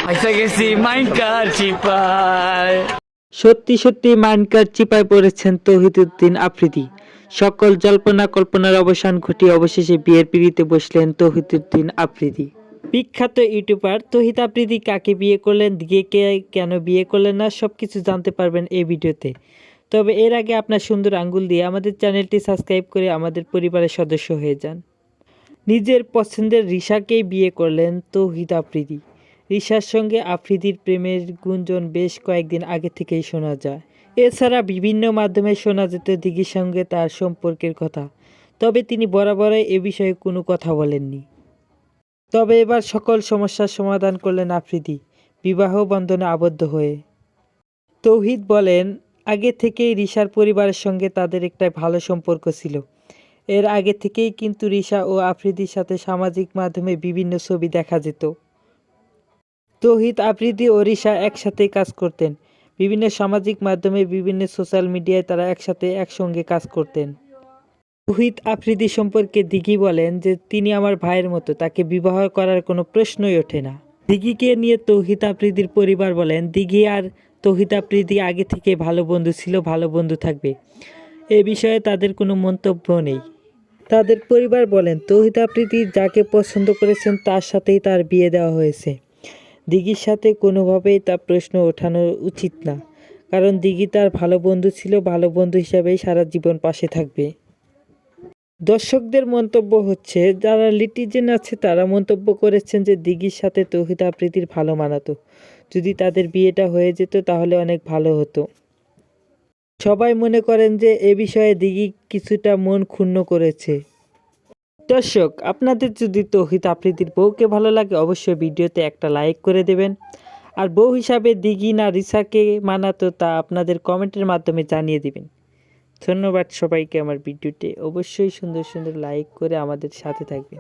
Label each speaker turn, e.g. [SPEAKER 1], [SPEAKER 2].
[SPEAKER 1] আইসা গেছি মাইনকার চিপায়।
[SPEAKER 2] সত্যি সত্যি মাইনকার চিপায় পড়েছেন তৌহিদুদ্দিন আফ্রিদি। সকল জল্পনা কল্পনার অবসান ঘটিয়ে অবশেষে বিয়ের পিঁড়িতে বসলেন তৌহিদুদ্দিন আফ্রিদি। বিখ্যাত ইউটিউবার তৌহিদ আফ্রিদি কাকে বিয়ে করলেন, দিঘিকে কেন বিয়ে করলেন না, সবকিছু জানতে পারবেন এই ভিডিওতে। তবে এর আগে আপনার সুন্দর আঙ্গুল দিয়ে আমাদের চ্যানেলটি সাবস্ক্রাইব করে আমাদের পরিবারের সদস্য হয়ে যান। নিজের পছন্দের রিশাকেই বিয়ে করলেন তৌহিদ আফ্রিদি। রিশার সঙ্গে আফ্রিদির প্রেমের গুঞ্জন বেশ কয়েকদিন আগে থেকেই শোনা যায়। এছাড়া বিভিন্ন মাধ্যমে শোনা যেত দিঘির সঙ্গে তার সম্পর্কের কথা, তবে তিনি বরাবরই এ বিষয়ে কোনো কথা বলেননি। তবে এবার সকল সমস্যার সমাধান করলেন আফ্রিদি বিবাহ বন্ধনে আবদ্ধ হয়ে। তৌহিদ বলেন, আগে থেকেই রিশার পরিবারের সঙ্গে তাদের একটা ভালো সম্পর্ক ছিল। এর আগে থেকেই কিন্তু রিশা ও আফ্রিদির সাথে সামাজিক মাধ্যমে বিভিন্ন ছবি দেখা যেত। তৌহিদ আফ্রিদি ও রিশা একসাথেই কাজ করতেন। বিভিন্ন সামাজিক মাধ্যমে বিভিন্ন সোশ্যাল মিডিয়ায় তারা একসঙ্গে কাজ করতেন। তৌহিদ আফ্রিদি সম্পর্কে দিঘি বলেন যে তিনি আমার ভাইয়ের মতো, তাকে বিবাহ করার কোনো প্রশ্নই ওঠে না। দিঘিকে নিয়ে তৌহিদ আফ্রিদির পরিবার বলেন, দিঘি আর তৌহিদ আফ্রিদি আগে থেকে ভালো বন্ধু ছিল, ভালো বন্ধু থাকবে, এ বিষয়ে তাদের কোনো মন্তব্য নেই। তাদের পরিবার বলেন, তৌহিদ আফ্রিদি যাকে পছন্দ করেছেন তার সাথেই তার বিয়ে দেওয়া হয়েছে। দিঘির সাথে কোনোভাবেই তার প্রশ্ন ওঠানো উচিত না, কারণ দিঘি তার ভালো বন্ধু ছিল, ভালো বন্ধু হিসাবেই সারা জীবন পাশে থাকবে। দর্শকদের মন্তব্য হচ্ছে, যারা লিটিজেন আছে তারা মন্তব্য করেছেন যে দিঘির সাথে তৌহিদ আফ্রিদির ভালো মানাতো, যদি তাদের বিয়েটা হয়ে যেত তাহলে অনেক ভালো হতো। সবাই মনে করেন যে এ বিষয়ে দিঘি কিছুটা মন ক্ষুণ্ণ করেছে। দর্শক, আপনাদের যদি তৌহিদ আফ্রিদির বউকে ভালো লাগে অবশ্যই ভিডিওতে একটা লাইক করে দেবেন। আর বউ হিসাবে দিঘি না রিশাকে মানাতো তা আপনাদের কমেন্টের মাধ্যমে জানিয়ে দিবেন। ধন্যবাদ সবাইকে। আমার ভিডিওতে অবশ্যই সুন্দর সুন্দর লাইক করে আমাদের সাথে থাকবেন।